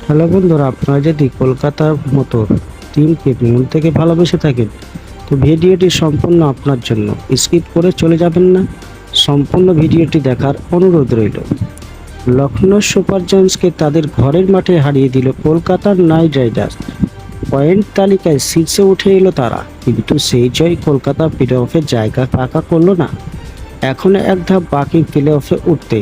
Hello বন্ধুরা, আপনারা যদি কলকাতার মতো টিমকে মন থেকে ভালোবেসে থাকেন তো ভিডিওটি সম্পূর্ণ আপনার জন্য। স্কিপ করে চলে যাবেন না, সম্পূর্ণ ভিডিওটি দেখার অনুরোধ রইল। লখনৌ সুপার জায়ান্টসকে তাদের ঘরের মাঠে হারিয়ে দিল কলকাতার নাইট রাইডার্স। পয়েন্ট তালিকায় শীর্ষে উঠে এলো তারা, কিন্তু সেই জয় কলকাতা প্লে অফে জায়গা পাকা করলো না। এখনো এক ধাপ বাকি প্লে অফে উঠতে।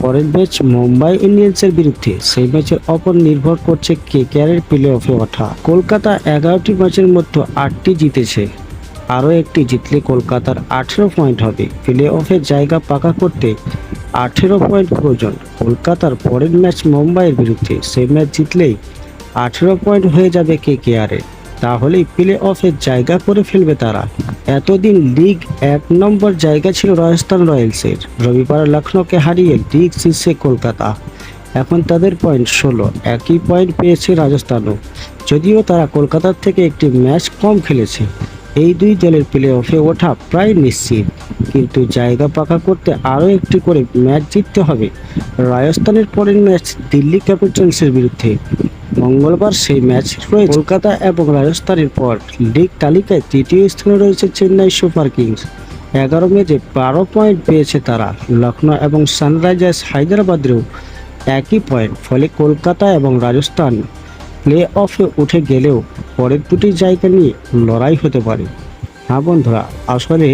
পরের ম্যাচ মুম্বাই ইন্ডিয়ান্সের বিরুদ্ধে, সেই ম্যাচের ওপর নির্ভর করছে কেকেআরের প্লে অফে ওঠা। কলকাতা 11টি ম্যাচের মধ্যে 8টি জিতেছে, আরও একটি জিতলে কলকাতার 18 পয়েন্ট হবে। প্লে অফে জায়গা পাকা করতে 18 পয়েন্ট প্রয়োজন। কলকাতার পরের ম্যাচ মুম্বাইয়ের বিরুদ্ধে, সেই ম্যাচ জিতলেই 18 পয়েন্ট হয়ে যাবে কেকেআরের, তাহলেই প্লে অফে জায়গা করে ফেলবে তারা। এতদিন লিগ 1 নম্বর জায়গা ছিল রাজস্থান রয়্যালসের। রবিবার লখনৌকে হারিয়ে লিগ শীর্ষে কলকাতা। এখন তাদের পয়েন্ট 16, একই পয়েন্ট পেয়েছে রাজস্থানও, যদিও তারা কলকাতার থেকে একটি ম্যাচ কম খেলেছে। এই দুই দলের প্লে অফে ওঠা প্রায় নিশ্চিত, কিন্তু জায়গা পাকা করতে আরও একটি করে ম্যাচ জিততে হবে। রাজস্থানের পরের ম্যাচ দিল্লি ক্যাপিটালসের বিরুদ্ধে মঙ্গলবার, সেই ম্যাচ রয়েছে। কলকাতা এবং রাজস্থানের পর লিগ তালিকায় তৃতীয় স্থানে রয়েছে চেন্নাই সুপার কিংস। 11 ম্যাচে 12 পয়েন্ট পেয়েছে তারা। লখনৌ এবং সানরাইজার্স হায়দ্রাবাদেরও একই পয়েন্ট। ফলে কলকাতা এবং রাজস্থান প্লে অফে উঠে গেলেও পরের দুটি জায়গা নিয়ে লড়াই হতে পারে। হ্যাঁ বন্ধুরা, আসলে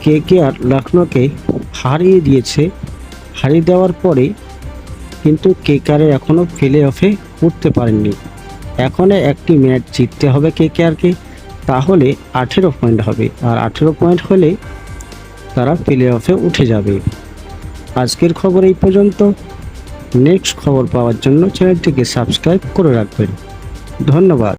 কেকেআর লখনৌকে হারিয়ে দিয়েছে। হারিয়ে দেওয়ার পরে কিন্তু কেকেআরের এখনও প্লে অফে উঠতে পারেননি। এখনও একটি ম্যাচ জিততে হবে কেকেআরকে, তাহলে 18 পয়েন্ট হবে, আর 18 পয়েন্ট হলে তারা প্লে অফে উঠে যাবে। আজকের খবর এই পর্যন্ত। নেক্সট খবর পাওয়ার জন্য চ্যানেলটিকে সাবস্ক্রাইব করে রাখবেন। ধন্যবাদ।